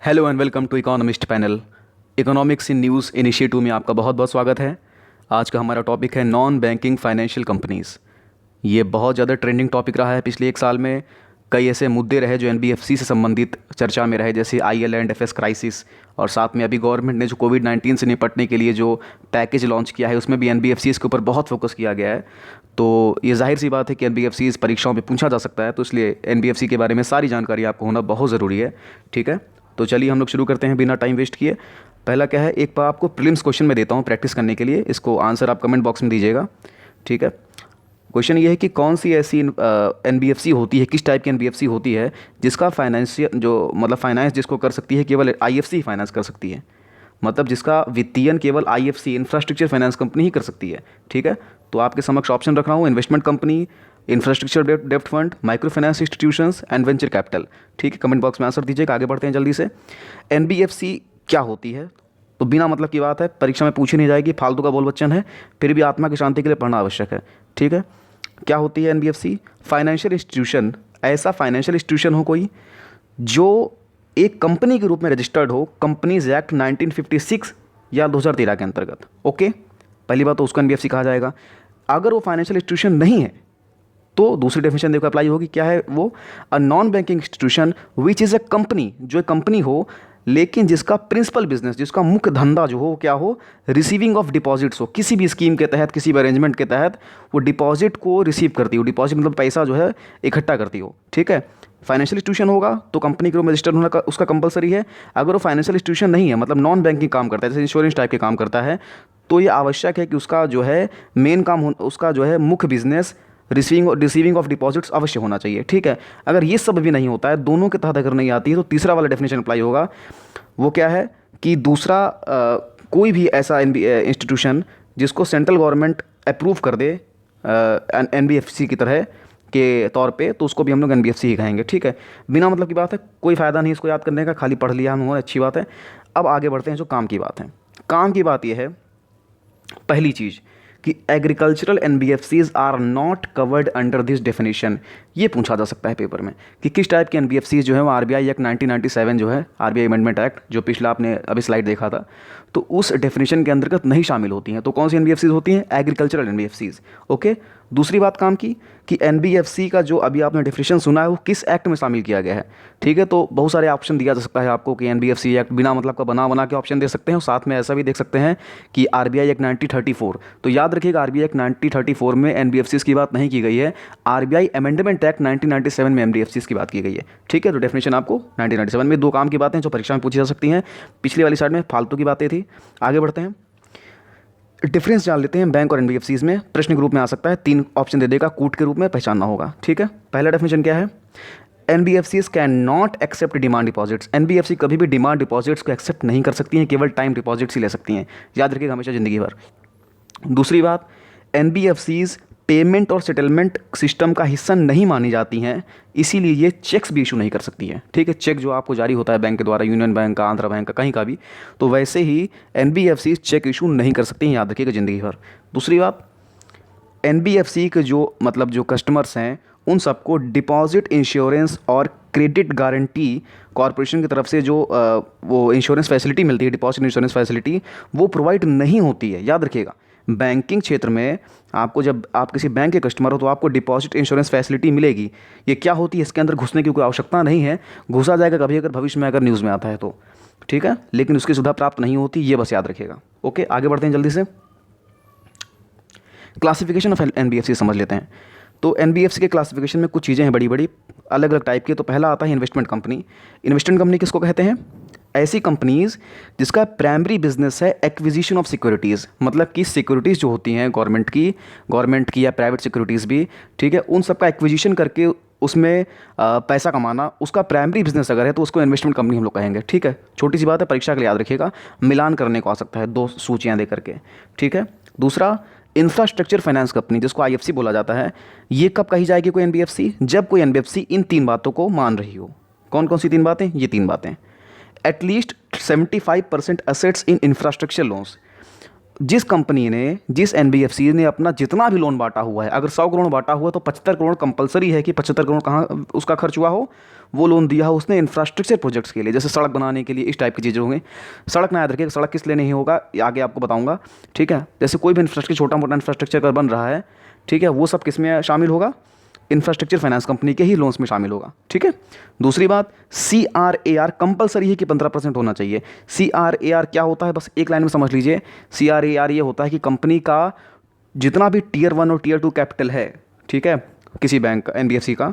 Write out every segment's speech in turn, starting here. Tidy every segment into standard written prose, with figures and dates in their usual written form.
Hello and welcome to economist panel. Economics in news initiative में आपका बहुत बहुत स्वागत है। आज का हमारा टॉपिक है नॉन बैंकिंग फाइनेंशियल कंपनीज़। ये बहुत ज़्यादा ट्रेंडिंग टॉपिक रहा है पिछले एक साल में। कई ऐसे मुद्दे रहे जो एनबीएफसी से संबंधित चर्चा में रहे, जैसे IL&FS क्राइसिस, और साथ में अभी गवर्नमेंट ने जो कोविड-19 से निपटने के लिए जो पैकेज लॉन्च किया है उसमें भी एनबीएफसीज़ के ऊपर बहुत फोकस किया गया है। तो ये जाहिर सी बात है कि एनबीएफसीज़ परीक्षाओं में पूछा जा सकता है, तो इसलिए एनबीएफसी के बारे में सारी जानकारी आपको होना बहुत ज़रूरी है। ठीक है, तो चलिए हम लोग शुरू करते हैं बिना टाइम वेस्ट किए। पहला क्या है, एक बार आपको प्रीलिम्स क्वेश्चन में देता हूँ प्रैक्टिस करने के लिए, इसको आंसर आप कमेंट बॉक्स में दीजिएगा। ठीक है, क्वेश्चन ये है कि कौन सी ऐसी एनबीएफसी होती है, किस टाइप की एनबीएफसी होती है जिसका फाइनेंशियल जो मतलब फाइनेंस जिसको कर सकती है केवल आईएफसी फाइनेंस कर सकती है, मतलब जिसका वित्तीयन केवल आईएफसी इंफ्रास्ट्रक्चर फाइनेंस कंपनी ही कर सकती है। ठीक है, तो आपके समक्ष ऑप्शन रख रहा हूँ: इन्वेस्टमेंट कंपनी, इंफ्रास्ट्रक्चर डेब्ट fund, micro finance institutions and venture capital. ठीक है, कमेंट बॉक्स में आंसर दीजिएगा। आगे बढ़ते हैं जल्दी से। एनबीएफसी क्या होती है, तो बिना मतलब की बात है, परीक्षा में पूछी नहीं जाएगी, फालतू का बोल बच्चन है, फिर भी आत्मा की शांति के लिए पढ़ना आवश्यक है। ठीक है, क्या होती है एनबीएफसी? फाइनेंशियल इंस्टीट्यूशन, ऐसा फाइनेंशियल इंस्टीट्यूशन हो कोई जो एक कंपनी के रूप में रजिस्टर्ड हो कंपनीज एक्ट 1956 या 2013 के अंतर्गत। ओके, पहली बात तो उसको एनबीएफसी कहा जाएगा। अगर वो फाइनेंशियल इंस्टीट्यूशन नहीं है तो दूसरी डेफिनेशन देखो अप्लाई होगी। क्या है वो? A non banking institution which is a company, जो एक कंपनी हो लेकिन जिसका प्रिंसिपल बिजनेस, जिसका मुख्य धंधा जो हो क्या हो, रिसीविंग ऑफ डिपॉजिट्स हो। किसी भी स्कीम के तहत, किसी भी अरेंजमेंट के तहत वो डिपॉजिट को रिसीव करती हो। डिपॉजिट मतलब पैसा जो है इकट्ठा करती हो। ठीक है, फाइनेंशियल इंस्टीट्यूशन होगा तो कंपनी के रूप में रजिस्टर्ड होना का उसका कंपलसरी है। अगर वो फाइनेंशियल इंस्टीट्यूशन नहीं है, मतलब नॉन बैंकिंग काम करता है, जैसे इंश्योरेंस टाइप के काम करता है, तो ये आवश्यक है कि उसका जो है मेन काम उसका जो है मुख्य बिजनेस रिसीविंग ऑफ डिपॉजिट्स अवश्य होना चाहिए। ठीक है, अगर ये सब भी नहीं होता है, दोनों के तहत अगर नहीं आती है, तो तीसरा वाला डेफिनेशन अप्लाई होगा। वो क्या है कि दूसरा कोई भी ऐसा इंस्टीट्यूशन जिसको सेंट्रल गवर्नमेंट अप्रूव कर दे एनबीएफसी की तरह के तौर पे, तो उसको भी हम लोग एनबीएफसी ही कहेंगे। ठीक है, बिना मतलब की बात है, कोई फ़ायदा नहीं इसको याद करने का, खाली पढ़ लिया हम, अच्छी बात है। अब आगे बढ़ते हैं, जो काम की बात है। काम की बात यह है, पहली चीज़ कि agricultural NBFCs are not covered under this definition. ये पूछा जा सकता है पेपर में कि किस टाइप की एनबीएफसीज जो है वो आरबीआई एक्ट 1997 जो है, आरबीआई अमेंडमेंट एक्ट, जो पिछला आपने अभी स्लाइड देखा था, तो उस डेफिनेशन के अंतर्गत नहीं शामिल होती हैं। तो कौन सी एनबीएफसीज होती हैं? Agricultural NBFCs. ओके, दूसरी बात काम की कि एनबीएफसी का जो अभी आपने डेफिनेशन सुना है वो किस एक्ट में शामिल किया गया है। ठीक है, तो बहुत सारे ऑप्शन दिया जा सकता है आपको कि एनबीएफसी एक्ट बिना मतलब का बना के ऑप्शन दे सकते हैं, और साथ में ऐसा भी देख सकते हैं कि आरबीआई एक्ट 1934। तो याद रखिएगा, आरबीआई एक्ट 1934 में एनबीएफसीज की बात नहीं की गई है, आरबीआई अमेंडमेंट एक्ट 1997 में एनबीएफसीज की बात की गई है। ठीक है, तो डेफिनेशन आपको 1997 में, दो काम की बातें जो परीक्षा में पूछी जा सकती हैं। पिछली वाली साइड में फालतू की बातें थी। आगे बढ़ते हैं, डिफरेंस जान लेते हैं बैंक और एनबीएफसीज में। प्रश्न के रूप में आ सकता है, 3 ऑप्शन दे देगा, कूट के रूप में पहचानना होगा। ठीक है, पहला डेफिनेशन क्या है? NBFCs can not accept demand deposits. NBFC कभी भी डिमांड डिपॉजिट्स को एक्सेप्ट नहीं कर सकती हैं, केवल टाइम डिपॉजिट्स ही ले सकती हैं। याद रखिएगा हमेशा ज़िंदगी भर। दूसरी बात, एनबीएफसीज पेमेंट और सेटलमेंट सिस्टम का हिस्सा नहीं मानी जाती हैं, इसीलिए ये चेक्स भी इशू नहीं कर सकती है। ठीक है, चेक जो आपको जारी होता है बैंक के द्वारा, यूनियन बैंक का, आंध्रा बैंक का, कहीं का भी, तो वैसे ही एनबीएफसी चेक इशू नहीं कर सकती हैं, याद रखिएगा ज़िंदगी भर। दूसरी बात, एनबीएफसी के जो मतलब जो कस्टमर्स हैं उन सबको डिपॉजिट इंश्योरेंस और क्रेडिट गारंटी कॉरपोरेशन की तरफ से जो वो इंश्योरेंस फैसिलिटी मिलती है, डिपॉजिट इंश्योरेंस फैसिलिटी, वो प्रोवाइड नहीं होती है। याद रखिएगा, बैंकिंग क्षेत्र में आपको, जब आप किसी बैंक के कस्टमर हो तो आपको डिपॉजिट इंश्योरेंस फैसिलिटी मिलेगी। ये क्या होती है, इसके अंदर घुसने की कोई आवश्यकता नहीं है, घुसा जाएगा कभी अगर भविष्य में अगर न्यूज़ में आता है तो। ठीक है, लेकिन उसकी सुविधा प्राप्त नहीं होती, ये बस याद रखिएगा। ओके, आगे बढ़ते हैं जल्दी से। क्लासिफिकेशन ऑफ एनबीएफसी समझ लेते हैं। तो एनबीएफसी के क्लासिफिकेशन में कुछ चीज़ें हैं बड़ी बड़ी अलग अलग टाइप की। तो पहला आता है इन्वेस्टमेंट कंपनी। इन्वेस्टमेंट कंपनी किसको कहते हैं? ऐसी कंपनीज़ जिसका प्राइमरी बिजनेस है एक्विजिशन ऑफ सिक्योरिटीज़, मतलब कि सिक्योरिटीज़ जो होती हैं गवर्नमेंट की या प्राइवेट सिक्योरिटीज़ भी, ठीक है, उन सब का एक्विजिशन करके उसमें पैसा कमाना, उसका प्राइमरी बिजनेस अगर है तो उसको इन्वेस्टमेंट कंपनी हम लोग कहेंगे। ठीक है, छोटी सी बात है, परीक्षा के लिए याद रखिएगा, मिलान करने को आ सकता है 2 सूचियाँ दे करके। ठीक है, दूसरा इंफ्रास्ट्रक्चर फाइनेंस कंपनी, जिसको आईएफसी बोला जाता है, ये कब कही जाएगी कोई एनबीएफसी? जब कोई एनबीएफसी इन 3 बातों को मान रही हो। कौन कौन सी 3 बातें? ये 3 बातें: at least 75% assets in infrastructure loans, जिस कंपनी ने, जिस एनबीएफसी ने अपना जितना भी लोन बांटा हुआ है, अगर 100 करोड़ बांटा हुआ है तो 75 करोड़ कंपलसरी है कि 75 करोड़ कहाँ उसका खर्च हुआ हो, वो लोन दिया हो उसने इंफ्रास्ट्रक्चर प्रोजेक्ट्स के लिए, जैसे सड़क बनाने के लिए, इस टाइप की चीज़ें होंगी। सड़क ना याद रखिए, सड़क किस लिए नहीं होगा ये आगे आपको बताऊंगा, ठीक है। जैसे कोई भी इंफ्रास्ट्रक्चर, छोटा मोटा इंफ्रास्ट्रक्चर अगर बन रहा है, ठीक है, वो सब किस में शामिल होगा, इंफ्रास्ट्रक्चर फाइनेंस कंपनी के ही लोन्स में शामिल होगा, ठीक है। दूसरी बात, CRAR कंपलसरी है कि 15% होना चाहिए। CRAR क्या होता है, बस एक लाइन में समझ लीजिए। CRAR ये होता है कि कंपनी का जितना भी टियर 1 और टियर 2 कैपिटल है, ठीक है, किसी बैंक का, एनबीएफसी का,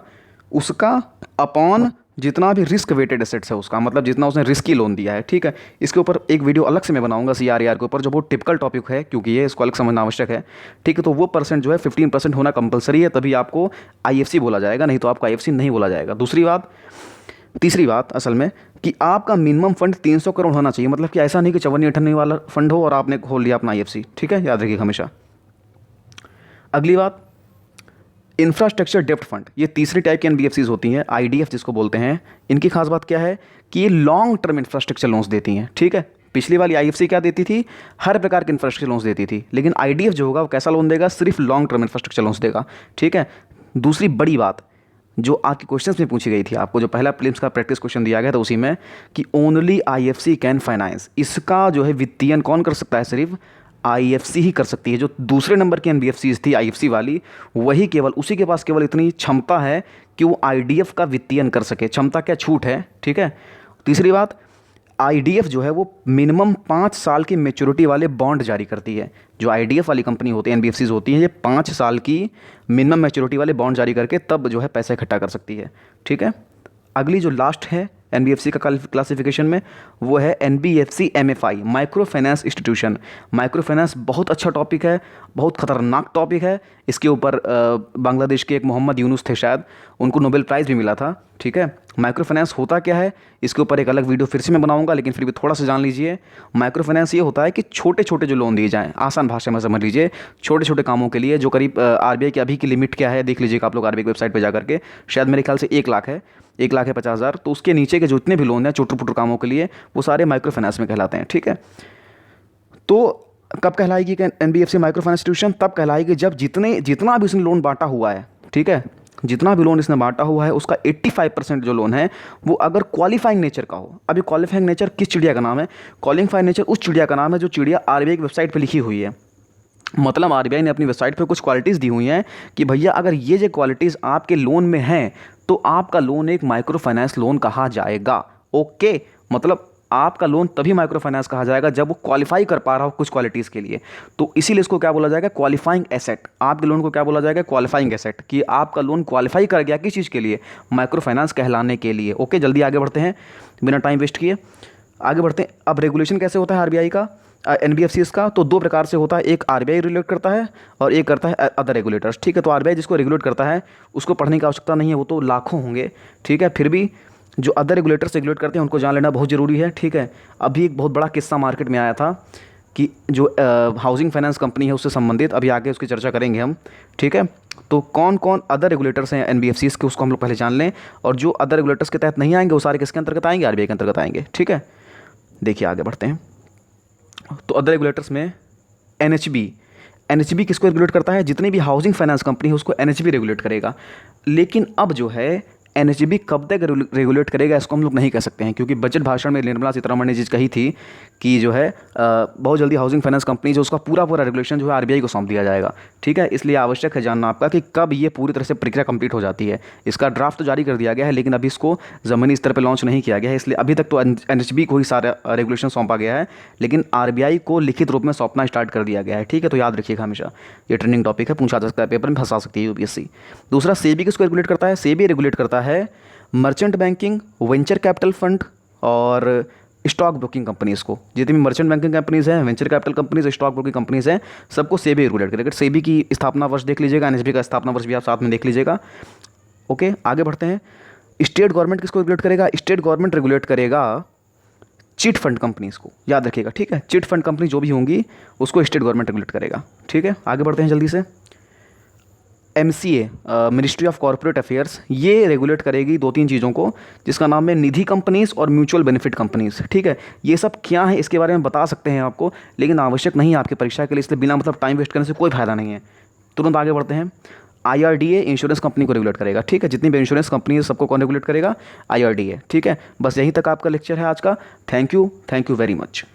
उसका अपॉन जितना भी रिस्क वेटेड एसेट्स है उसका, मतलब जितना उसने रिस्की लोन दिया है, ठीक है। इसके ऊपर एक वीडियो अलग से मैं बनाऊंगा CRAR के ऊपर, जो बहुत टिपिकल टॉपिक है, क्योंकि ये इसको अलग समझना आवश्यक है, ठीक है। तो वो परसेंट जो है 15% होना कंपलसरी है, तभी आपको IFC बोला जाएगा, नहीं तो आपको IFC नहीं बोला जाएगा। तीसरी बात असल में कि आपका मिनिमम फंड 300 करोड़ होना चाहिए, मतलब कि ऐसा नहीं कि चवन्नी अठन्नी वाला फंड हो और आपने खोल लिया अपना IFC, ठीक है, याद रखिए हमेशा। अगली बात, इंफ्रास्ट्रक्चर डेप्ट फंड, ये तीसरी टाइप की एनबीएफसीज होती हैं, IDF जिसको बोलते हैं। इनकी खास बात क्या है कि ये लॉन्ग टर्म इंफ्रास्ट्रक्चर लोन्स देती हैं, ठीक है। पिछली वाली IFC क्या देती थी, हर प्रकार के इंफ्रास्ट्रक्चर लोन्स देती थी, लेकिन IDF जो होगा वो कैसा लोन देगा, सिर्फ लॉन्ग टर्म इंफ्रास्ट्रक्चर लोन्स देगा, ठीक है। दूसरी बड़ी बात जो आपके क्वेश्चंस में पूछी गई थी, आपको जो पहला प्रीलिम्स का प्रैक्टिस क्वेश्चन दिया गया था उसी में, कि ओनली IFC कैन फाइनेंस, इसका जो है वित्तीयन कौन कर सकता है, सिर्फ IFC ही कर सकती है। जो दूसरे नंबर की एनबीएफसीज थी IFC वाली, वही केवल, उसी के पास केवल इतनी क्षमता है कि वो IDF का वित्तीयन कर सके। क्षमता क्या, छूट है, ठीक है। तीसरी बात, IDF जो है वो मिनिमम 5 साल की मेच्योरिटी वाले बॉन्ड जारी करती है। जो IDF वाली कंपनी होती है, एनबीएफसीज होती हैं, ये 5 साल की मिनिमम मेच्योरिटी वाले बॉन्ड जारी करके तब जो है पैसा इकट्ठा कर सकती है, ठीक है। अगली जो लास्ट है एनबीएफसी का क्लासिफिकेशन में, वो है NBFC MFI, micro finance institution. Micro finance बहुत अच्छा टॉपिक है, बहुत ख़तरनाक टॉपिक है। इसके ऊपर बांग्लादेश के एक मोहम्मद यूनुस थे शायद, उनको नोबेल प्राइज़ भी मिला था, ठीक है। माइक्रो फाइनेंस होता क्या है, इसके ऊपर एक अलग वीडियो फिर से मैं बनाऊंगा, लेकिन फिर भी थोड़ा सा जान लीजिए। माइक्रो फाइनेंस ये होता है कि छोटे छोटे जो लोन दिए जाएँ, आसान भाषा में समझ लीजिए, छोटे छोटे कामों के लिए, जो करीब RBI की अभी की लिमिट क्या है देख लीजिएगा आप लोग RBI की वेबसाइट पर जा करके, शायद मेरे ख्याल से 1 लाख है, 1 लाख है 50,000। तो उसके नीचे के जितने भी लोन हैं छोटे छोटे कामों के लिए, वो सारे माइक्रो फाइनेंस में कहलाते हैं, ठीक है। तो कब कहलाएगी NBFC माइक्रो फाइनेंस इंस्टीट्यूशन, तब कहलाएगी जब जितना भी उसने लोन बांटा हुआ है, ठीक है, जितना भी लोन इसने बांटा हुआ है उसका 85% जो लोन है वो अगर क्वालिफाइंग नेचर का हो। अभी क्वालिफाइंग नेचर किस चिड़िया का नाम है, क्वालिफाइंग नेचर उस चिड़िया का नाम है जो चिड़िया RBI की वेबसाइट पर लिखी हुई है। मतलब RBI ने अपनी वेबसाइट पे कुछ क्वालिटीज़ दी हुई हैं कि भैया अगर ये जो क्वालिटीज़ आपके लोन में हैं तो आपका लोन एक माइक्रो फाइनेंस लोन कहा जाएगा, ओके। मतलब आपका लोन तभी माइक्रो फाइनेंस कहा जाएगा जब वो क्वालिफाई कर पा रहा हो कुछ क्वालिटीज़ के लिए। तो इसीलिए इसको क्या बोला जाएगा, क्वालिफाइंग एसेट। आपके लोन को क्या बोला जाएगा, क्वालिफाइंग एसेट, कि आपका लोन क्वालिफाई कर गया किस चीज़ के लिए, माइक्रो फाइनेंस कहलाने के लिए, ओके। जल्दी आगे बढ़ते हैं बिना टाइम वेस्ट किए, आगे बढ़ते हैं। अब रेगुलेशन कैसे होता है RBI का, NBFCs का, तो 2 प्रकार से होता है, एक RBI रेगुलेट करता है और एक करता है अदर रेगुलेटर्स, ठीक है। तो RBI जिसको रेगुलेट करता है उसको पढ़ने की आवश्यकता नहीं है, वो तो लाखों होंगे, ठीक है। फिर भी जो अदर रेगुलेटर्स रेगुलेट करते हैं उनको जान लेना बहुत ज़रूरी है, ठीक है। अभी एक बहुत बड़ा किस्सा मार्केट में आया था कि जो हाउसिंग फाइनेंस कंपनी है उससे संबंधित, अभी आगे उसकी चर्चा करेंगे हम, ठीक है। तो कौन कौन अदर रेगुलेटर्स हैं NBFCs के, उसको हम लोग पहले जान लें। और जो अदर रेगुलेटर्स के तहत नहीं आएंगे वो सारे किसके अंतर्गत आएंगे, RBI के अंतर्गत आएंगे, ठीक है। देखिए आगे बढ़ते हैं। तो अदर रेगुलेटर्स में NHB किसको रेगुलेट करता है, जितनी भी हाउसिंग फाइनेंस कंपनी है उसको NHB रेगुलेट करेगा। लेकिन अब जो है NHB कब तक रेगुलेट करेगा इसको हम लोग नहीं कह सकते हैं, क्योंकि बजट भाषण में निर्मला सीतारमण ने चीज़ कही थी कि जो है बहुत जल्दी हाउसिंग फाइनेंस कंपनी जो उसका पूरा रेगुलेशन जो है RBI को सौंप दिया जाएगा, ठीक है। इसलिए आवश्यक है जानना आपका कि कब ये पूरी तरह से प्रक्रिया कंप्लीट हो जाती है। इसका ड्राफ्ट तो जारी कर दिया गया है, लेकिन अभी इसको ज़मीनी स्तर पर लॉन्च नहीं किया गया है, इसलिए अभी तक तो NHB को ही सारा रेगुलेशन सौंपा गया है, लेकिन RBI को लिखित रूप में सौंपना स्टार्ट कर दिया गया है, ठीक है। तो याद रखिएगा हमेशा, ये ट्रेंडिंग टॉपिक है, पूछा जा सकता है, पेपर में फंसा सकती है UPSC। दूसरा SEBI किसको रेगुलेट करता है, SEBI रेगुलेट करता है merchant banking, venture capital fund और स्टॉक ब्रोकिंग कंपनीज़ को। जितनी भी मर्चेंट बैंकिंग कंपनीज़ हैं, venture capital companies, stock broking companies हैं, सबको SEBI रेगुलेट करेगा। SEBI की स्थापना वर्ष देख लीजिएगा, NHB का स्थापना वर्ष भी आप साथ में देख लीजिएगा, ओके। आगे बढ़ते हैं। स्टेट गवर्नमेंट किसको रेगुलेट करेगा, स्टेट गवर्नमेंट रेगुलेट करेगा चिट फंड कंपनीज़ को, याद रखिएगा, ठीक है। चिट फंड कंपनी जो भी होंगी उसको स्टेट गवर्नमेंट रेगुलेट करेगा, ठीक है। आगे बढ़ते हैं जल्दी से। MCA ministry of corporate affairs, ये रेगुलेट करेगी दो तीन चीज़ों को, जिसका नाम है निधि कंपनीज़ और म्यूचुअल बेनिफिट कंपनीज़। ठीक है, ये सब क्या है इसके बारे में बता सकते हैं आपको, लेकिन आवश्यक नहीं है आपकी परीक्षा के लिए, इसलिए बिना मतलब टाइम वेस्ट करने से कोई फायदा नहीं है। तुरंत आगे बढ़ते हैं। IRDA इंश्योरेंस कंपनी को रेगुलेट करेगा। ठीक है, जितनी भी इंश्योरेंस कंपनी है सबको कौन रेगुलेट करेगा? IRDA। ठीक है, बस यहीं तक आपका लेक्चर है आज का। Thank you very much.